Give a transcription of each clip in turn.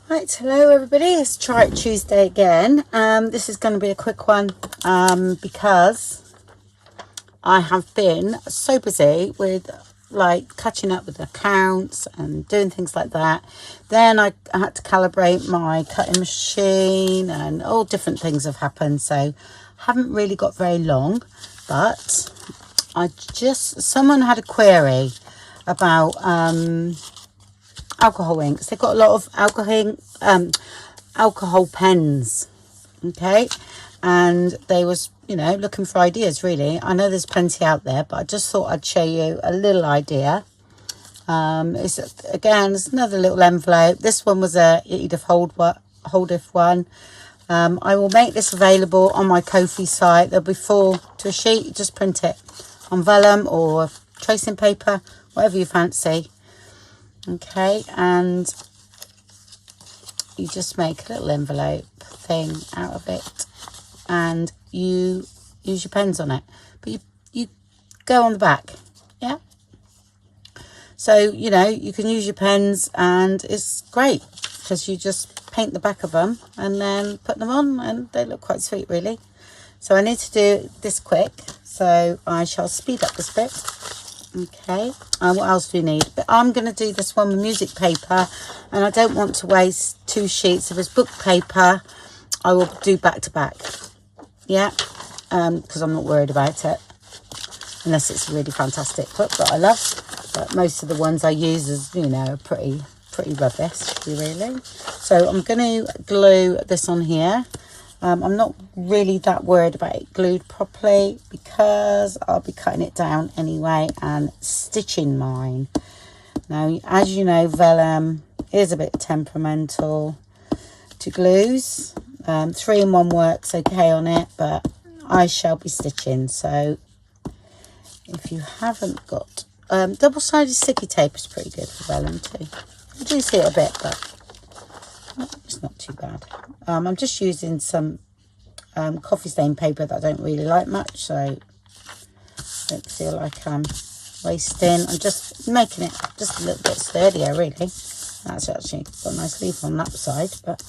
Right, hello everybody, it's Try It Tuesday again. This is going to be a quick one because I have been so busy with like catching up with accounts and doing things like that. Then I had to calibrate my cutting machine and all different things have happened, so haven't really got very long. But someone had a query about alcohol inks. They've got a lot of alcohol pens, okay, and they was looking for ideas. Really, I know there's plenty out there, but I just thought I'd show you a little idea. It's another little envelope. This one was a Edith Holdif one. I will make this available on my Ko-fi site. There'll be 4 to a sheet. You just print it on vellum or tracing paper, whatever you fancy. Okay, and you just make a little envelope thing out of it and you use your pens on it, but you go on the back. Yeah, so you can use your pens and it's great because you just paint the back of them and then put them on and they look quite sweet, really. So I need to do this quick, so I shall speed up this bit. Okay, what else do you need? But I'm going to do this one with music paper, and I don't want to waste 2 sheets. If it's book paper, I will do back to back. Yeah, because I'm not worried about it, unless it's a really fantastic book that I love. But most of the ones I use is, are pretty rubbish, really. So I'm going to glue this on here. I'm not really that worried about it glued properly because I'll be cutting it down anyway and stitching mine. Now, as you know, vellum is a bit temperamental to glues. 3-in-1 works okay on it, but I shall be stitching. So if you haven't got double-sided sticky tape is pretty good for vellum too. You do see it a bit, but it's not too bad. I'm just using some coffee stain paper that I don't really like much, so I don't feel like I'm wasting. I'm just making it just a little bit sturdier, really. That's actually got a nice leaf on that side, but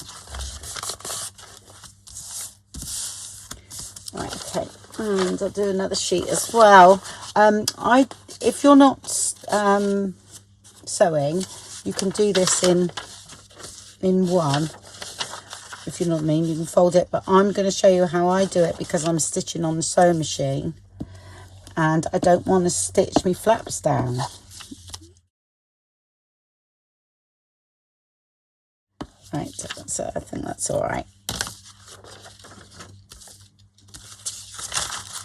right, okay. And I'll do another sheet as well. If you're not sewing, you can do this in one, if you know what I mean. You can fold it, but I'm going to show you how I do it because I'm stitching on the sewing machine and I don't want to stitch my flaps down. Right, so I think that's all right.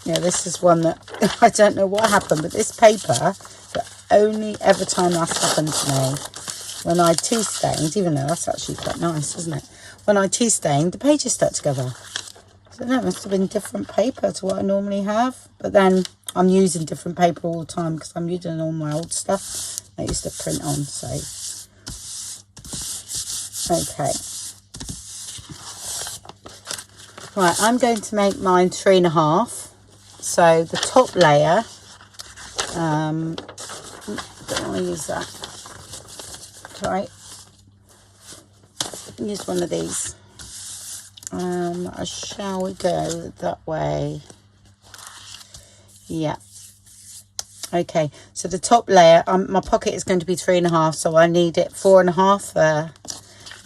Yeah, this is one that I don't know what happened, but this paper, the only ever time that's happened to me, when I tea stained, even though that's actually quite nice, isn't it? When I tea stained, the pages stuck together. So that must have been different paper to what I normally have. But then I'm using different paper all the time because I'm using all my old stuff I used to print on. So, okay. Right, I'm going to make mine 3.5. So the top layer, don't want to use that. Right, use one of these. Shall we go that way? Yeah. Okay, so the top layer, my pocket is going to be 3.5, so I need it 4.5.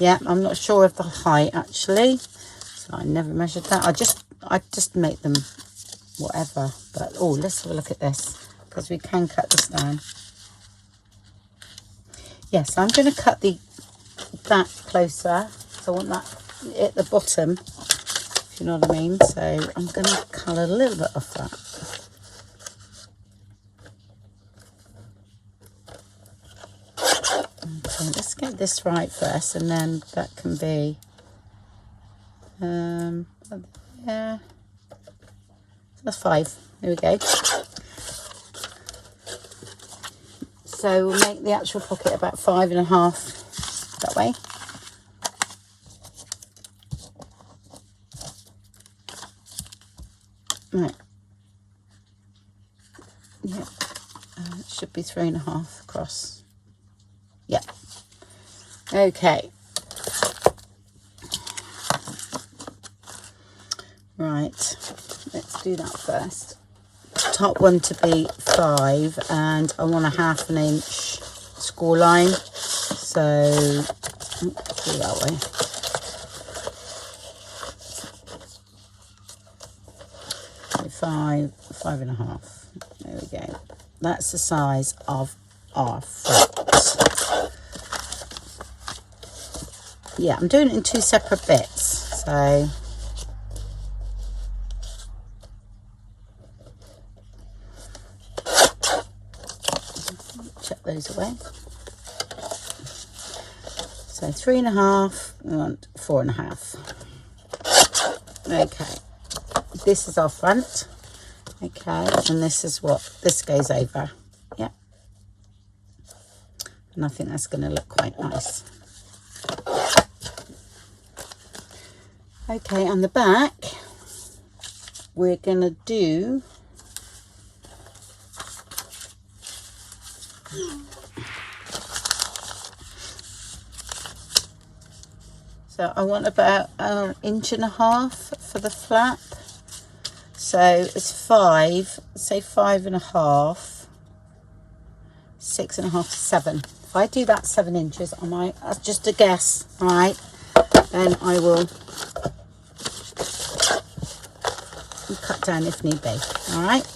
Yeah, I'm not sure of the height actually, so I never measured that. I just make them whatever. But oh, let's have a look at this because we can cut this down. Yes, I'm going to cut that closer. So I want that at the bottom, if you know what I mean. So I'm going to colour a little bit off that. Okay, let's get this right first, and then that can be yeah, that's 5. There we go. So we'll make the actual pocket about 5.5 that way. Right. Yeah. It should be 3.5 across. Yeah. Okay. Right, let's do that first. Top one to be 5, and I want a 1/2 inch score line, so do it that way. So 5.5. There we go. That's the size of our foot. Yeah, I'm doing it in 2 separate bits, so chuck those away. So 3.5 and 4.5. Okay, this is our front. Okay, and this is what this goes over. Yeah, and I think that's going to look quite nice. Okay, on the back, we're going to do so I want about 1.5 inches for the flap. So it's 5, say 5.5, 6.5 to 7. If I do that 7 inches, I might, that's just a guess, all right? Then I will cut down if need be, all right?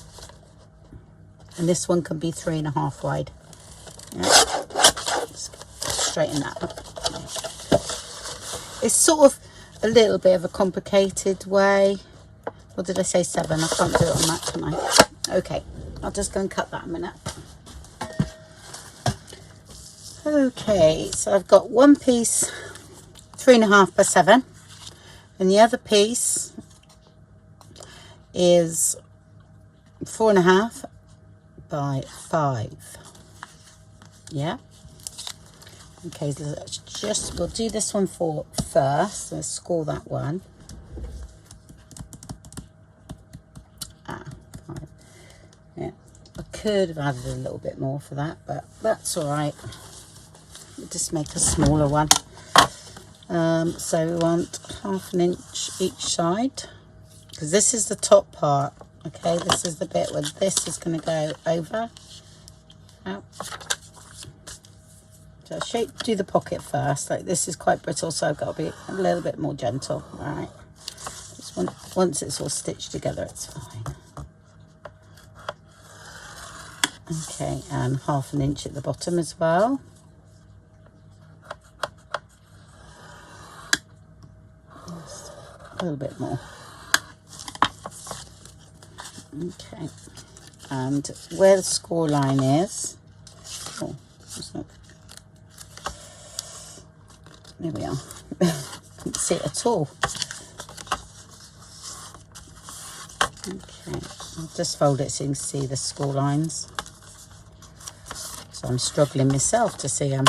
And this one can be 3.5 wide. Yeah. Just straighten that up. It's sort of a little bit of a complicated way. What did I say, 7? I can't do it on that, can I? Okay, I'll just go and cut that a minute. Okay, so I've got one piece 3.5 by 7, and the other piece is 4.5 by 5. Yeah. Okay, so let's we'll do this one first. Let's score that one. 5. Yeah, I could have added a little bit more for that, but that's all right. We'll just make a smaller one. So we want 1/2 inch each side, because this is the top part. Okay, this is the bit where this is going to go over. Out. So I'll do the pocket first. Like, this is quite brittle, so I've got to be a little bit more gentle. All right. Just once it's all stitched together, it's fine. Okay, and 1/2 inch at the bottom as well. Just a little bit more. Okay, and where the score line is, oh, it's not. There we are. Couldn't see it at all. Okay, I'll just fold it so you can see the score lines. So I'm struggling myself to see them.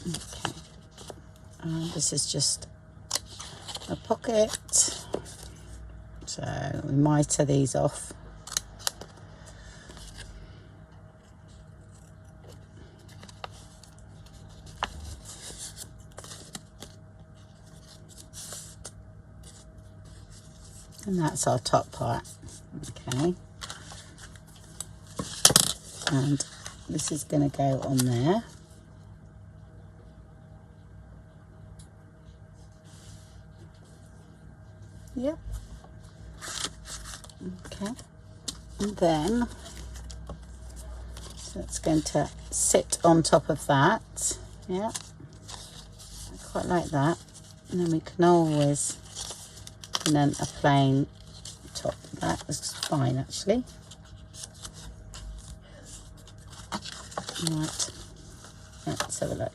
Okay, and this is just a pocket. So we mitre these off. And that's our top part. Okay, and this is going to go on there. Yep. Okay, and then so it's going to sit on top of that. Yeah, I quite like that. And then we can always, and then a plain top. That was fine, actually. Right, let's have a look.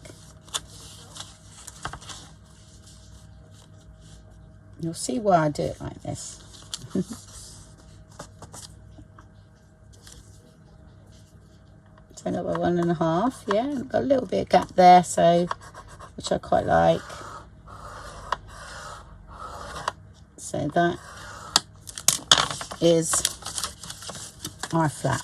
You'll see why I do it like this. So I've got 1.5, yeah, I've got a little bit of gap there, so which I quite like. So that is our flap.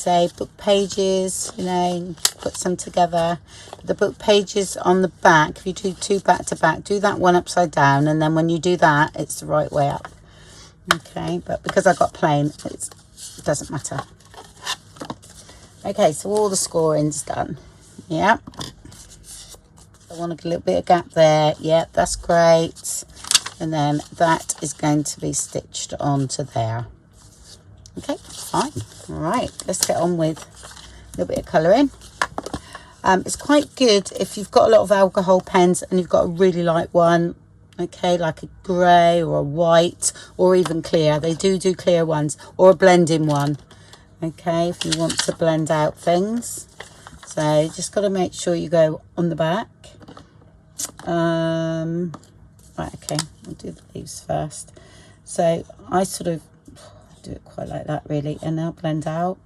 say book pages, you know, put some together. The book pages on the back, if you do 2 back to back, do that one upside down, and then when you do that, it's the right way up. Okay, but because I got plain, it doesn't matter. Okay, so all the scoring's done. Yeah, I want a little bit of gap there. Yeah, that's great. And then that is going to be stitched onto there. Okay, fine. All right, let's get on with a little bit of colouring. It's quite good if you've got a lot of alcohol pens and you've got a really light one, okay, like a grey or a white or even clear. They do clear ones, or a blending one, okay, if you want to blend out things. So you just got to make sure you go on the back. Right, okay, I'll do the leaves first. So I sort of do it quite like that really, and now blend out.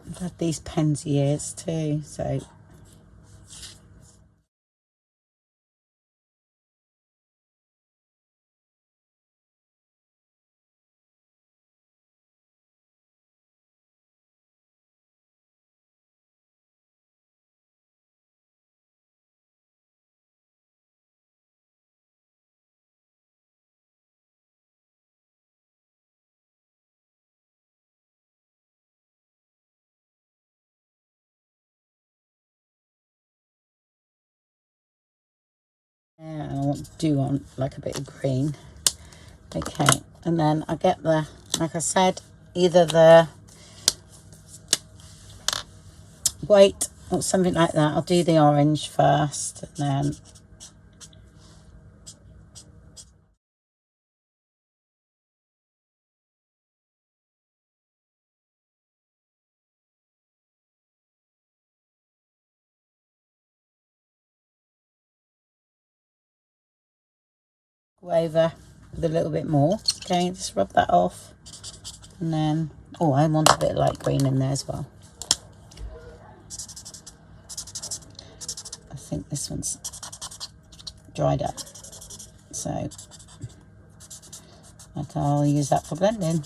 I've had these pens years too, so yeah, I do want like a bit of green. Okay, and then I get the, like I said, either the white or something like that. I'll do the orange first, and then go over with a little bit more. Okay, just rub that off, and then, oh, I want a bit of light green in there as well. I think this one's dried up, so I'll use that for blending.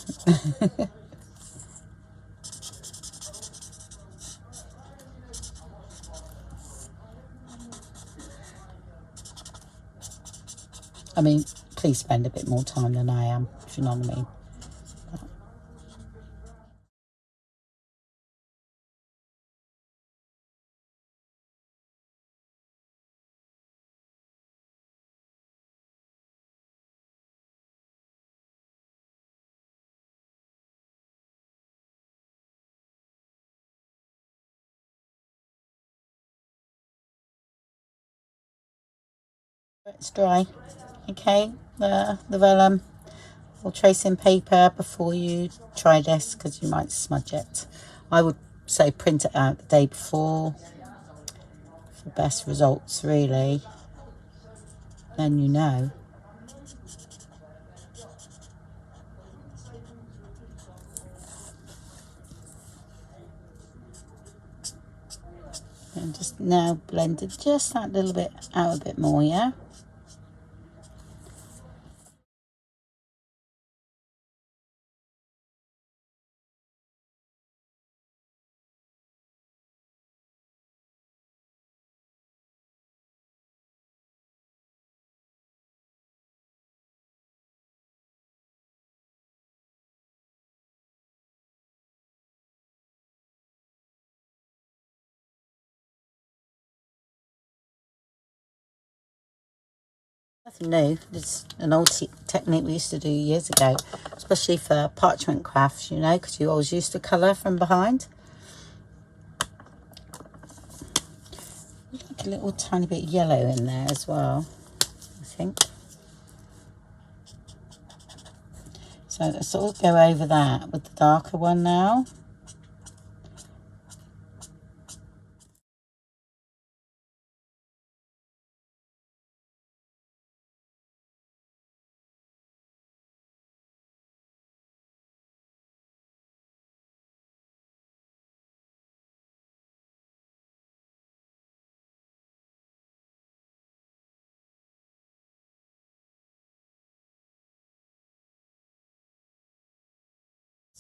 I mean, please spend a bit more time than I am, if you know what I mean. It's dry. Okay, the vellum or tracing paper before you try this, because you might smudge it. I would say print it out the day before for best results, really. Then you know. And just now blend it just that little bit out a bit more, yeah. Nothing new. It's an old technique we used to do years ago, especially for parchment crafts, you know, because you always used to colour from behind. Like a little tiny bit of yellow in there as well, I think. So let's sort of go over that with the darker one now.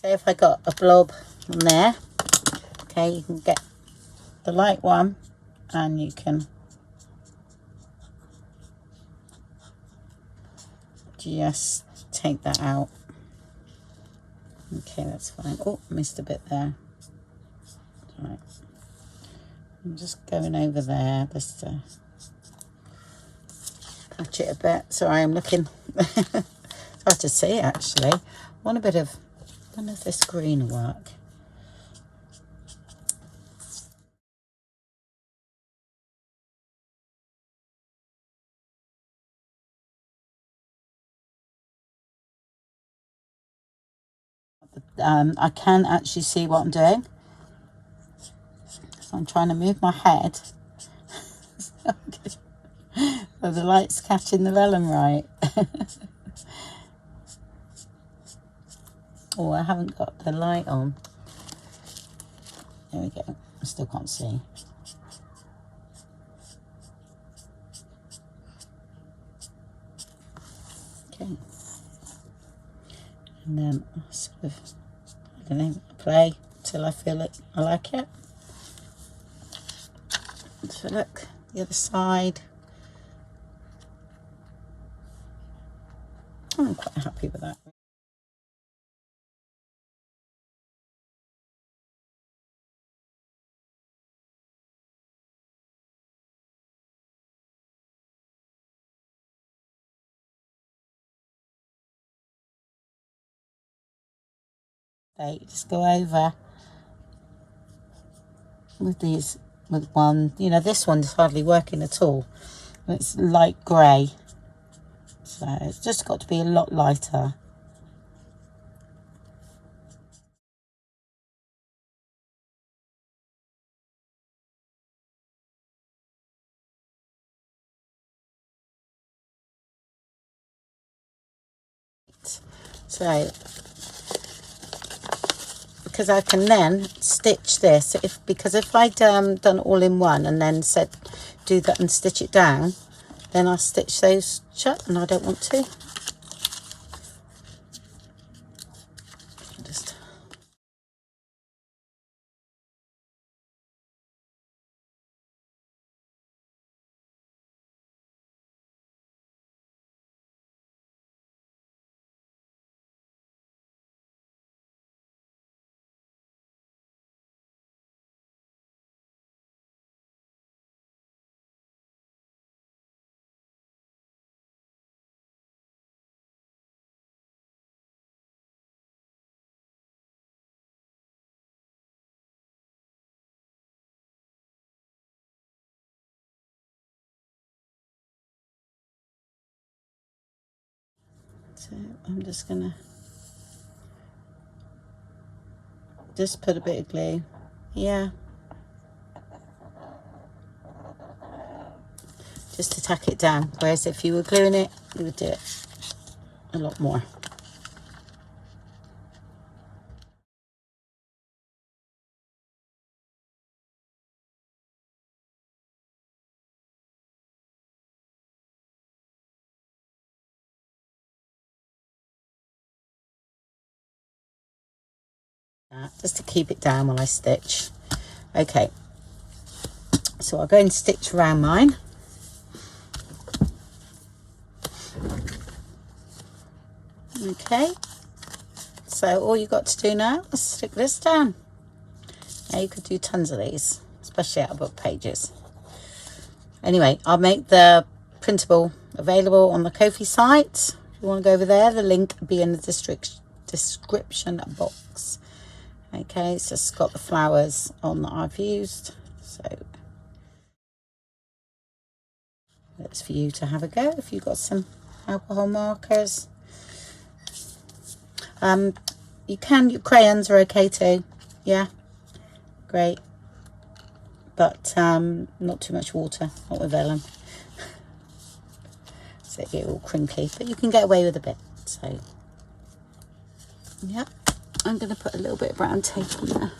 say if I got a blob on there, okay, you can get the light one and you can just take that out. Okay, that's fine. Oh, missed a bit there. All right, I'm just going over there just to patch it a bit. Sorry, I'm looking. It's hard to see actually. I want a bit of, I don't know if this green will work. I can actually see what I'm doing. So I'm trying to move my head so the light's catching the vellum right. Oh, I haven't got the light on. There we go. I still can't see. Okay. And then I sort of, I don't know, play till I feel it. I like it. So look, the other side. I'm quite happy with that. They just go over with these, with one, you know, this one's hardly working at all. It's light grey, so it's just got to be a lot lighter. So because I can then stitch this, because if I'd done all in one and then said do that and stitch it down, then I'll stitch those shut, and I don't want to. Just so I'm just gonna just put a bit of glue. Yeah. Just to tack it down. Whereas if you were gluing it, you would do it a lot more. Just to keep it down while I stitch. Okay, so I'll go and stitch around mine. Okay, so all you got to do now is stick this down. Now you could do tons of these, especially out of book pages. Anyway, I'll make the printable available on the Ko-fi site. If you want to go over there, the link will be in the description box. Okay, so it's got the flowers on that I've used. So that's for you to have a go if you've got some alcohol markers. You can, your crayons are okay too. Yeah, great. But not too much water, not with vellum. So it get all crinkly, but you can get away with a bit. So, yeah, I'm going to put a little bit of brown tape on there.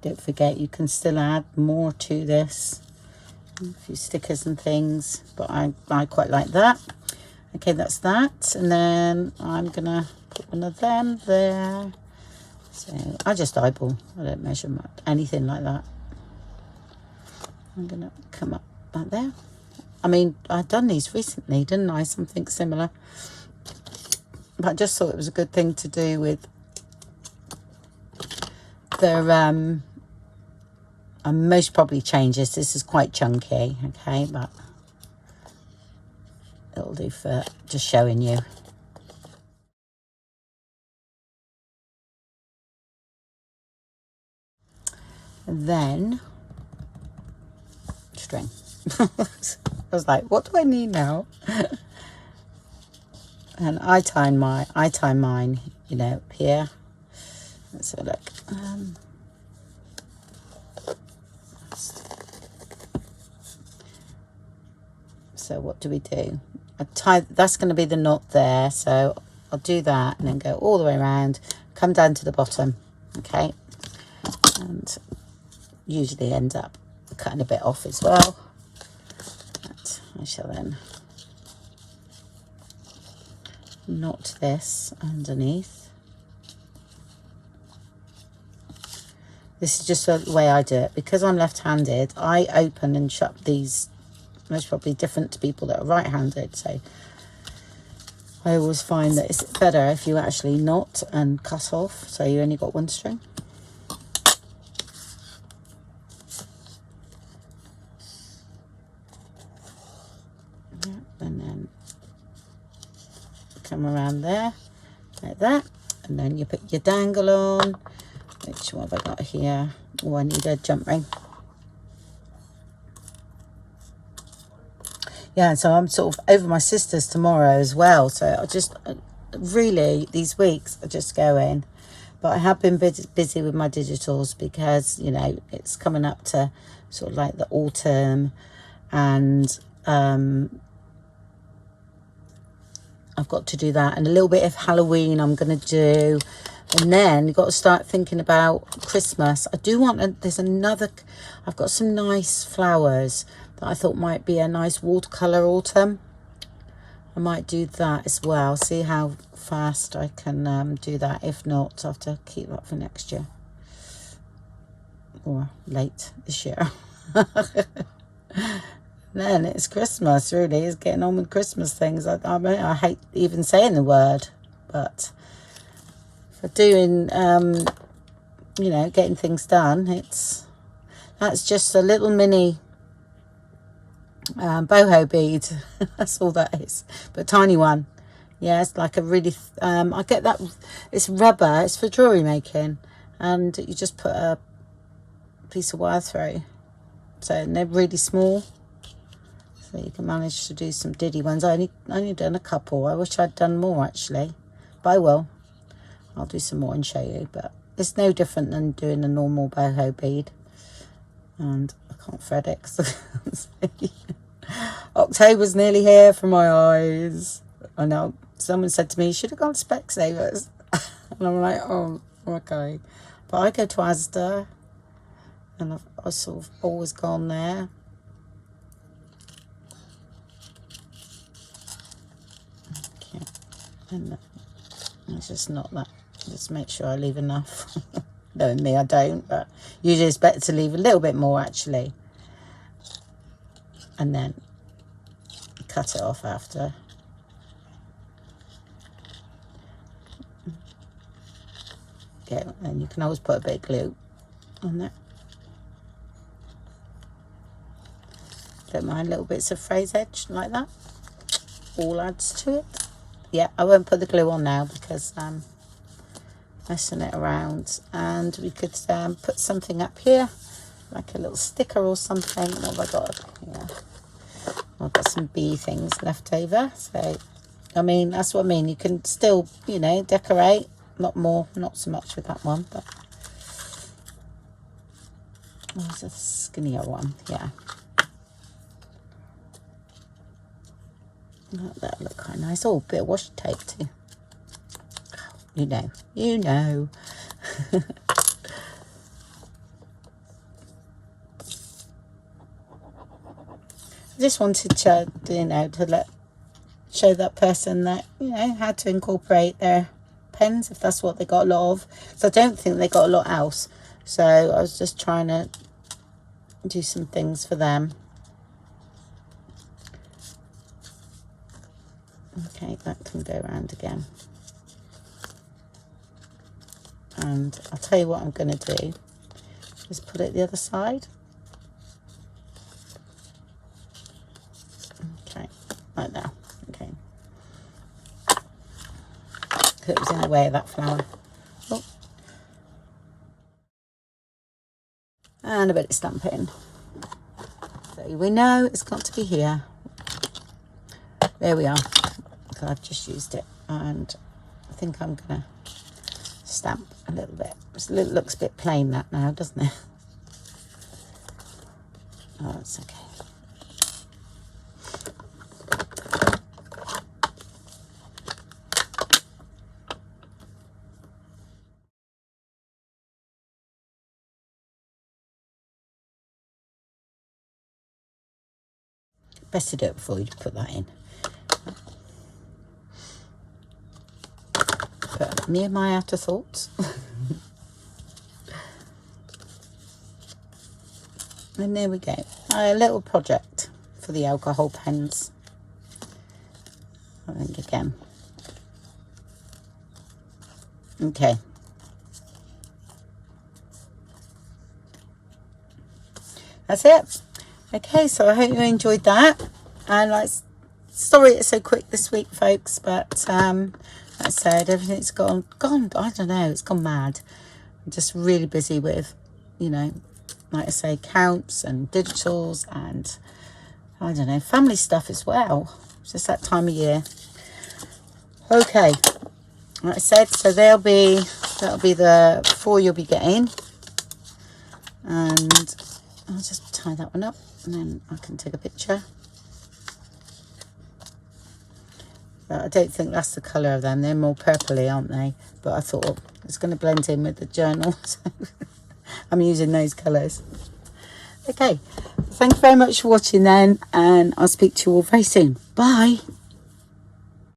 don't forget you can still add more to this, a few stickers and things, but I quite like that. Okay, that's that. And then I'm gonna put one of them there. So I just eyeball, I don't measure much, anything like that. I'm gonna come up like there. I mean, I've done these recently, didn't I? Something similar. But I just thought it was a good thing to do with the, I most probably change this. This is quite chunky, okay, but it'll do for just showing you. And then string. I was like, what do I need now? And I tie mine, you know, up here. Let's have a look. So what do we do? I tie, that's going to be the knot there, so I'll do that and then go all the way around, come down to the bottom, okay, and usually end up cutting a bit off as well. But I shall then knot this underneath. This is just the way I do it. Because I'm left-handed, I open and shut these, most probably different to people that are right-handed, so I always find that it's better if you actually knot and cut off, so you only got one string. Yeah, and then come around there like that, and then you put your dangle on. Which one have I got here? Oh, I need a jump ring. Yeah, so I'm sort of over my sister's tomorrow as well, so I just really these weeks are just going, but I have been busy with my digitals because, you know, it's coming up to sort of like the autumn, and I've got to do that, and a little bit of Halloween I'm going to do, and then you've got to start thinking about Christmas. I do want, there's another, I've got some nice flowers that I thought might be a nice watercolour autumn. I might do that as well, see how fast I can do that. If not, I'll have to keep that for next year, or late this year. Then it's Christmas, really. It's getting on with Christmas things. I mean, I hate even saying the word, but for doing, you know, getting things done, that's just a little mini boho bead. That's all that is, but a tiny one. Yeah, it's like a really, I get that, it's rubber, it's for jewellery making, and you just put a piece of wire through, so they're really small. So you can manage to do some diddy ones. I only done a couple. I wish I'd done more actually, but I will. I'll do some more and show you. But it's no different than doing a normal boho bead. And I can't thread it because October's nearly here for my eyes. I know someone said to me, you should have gone Specsavers. And I'm like, oh, okay. But I go to Asda, and I've sort of always gone there. And it's just not that, just make sure I leave enough. Knowing me, I don't, but usually it's better to leave a little bit more actually, and then cut it off after. Okay, and you can always put a bit of glue on there. Don't mind little bits of phrase edge like that, all adds to it. Yeah, I won't put the glue on now because I'm messing it around. And we could put something up here, like a little sticker or something. What have I got? Yeah, I've got some bee things left over. So, I mean, that's what I mean. You can still, you know, decorate. Not so much with that one. But there's a skinnier one. Yeah. That'll look quite nice. Oh, a bit of washi tape too. You know. I just wanted to, you know, to show that person that, you know, how to incorporate their pens if that's what they got a lot of. So I don't think they got a lot else. So I was just trying to do some things for them. Okay, that can go around again. And I'll tell you what I'm going to do. Just put it the other side. Okay, like that. Okay. It was in the way of that flower. Oh. And a bit of stamping. So we know it's got to be here. There we are. So I've just used it, and I think I'm going to stamp a little bit. It looks a bit plain that now, doesn't it? Oh, it's okay. Best to do it before you put that in. But me and my afterthoughts. And there we go. A little project for the alcohol pens. I think again. Okay. That's it. Okay, so I hope you enjoyed that. And sorry it's so quick this week, folks, but like I said, everything's gone, I don't know, it's gone mad. I'm just really busy with, you know, like I say, counts and digitals and, I don't know, family stuff as well. It's just that time of year. Okay, like I said, so that'll be the 4 you'll be getting. And I'll just tie that one up and then I can take a picture. But I don't think that's the colour of them. They're more purpley, aren't they? But I thought it's going to blend in with the journal. So I'm using those colours. Okay. Thank you very much for watching then. And I'll speak to you all very soon. Bye.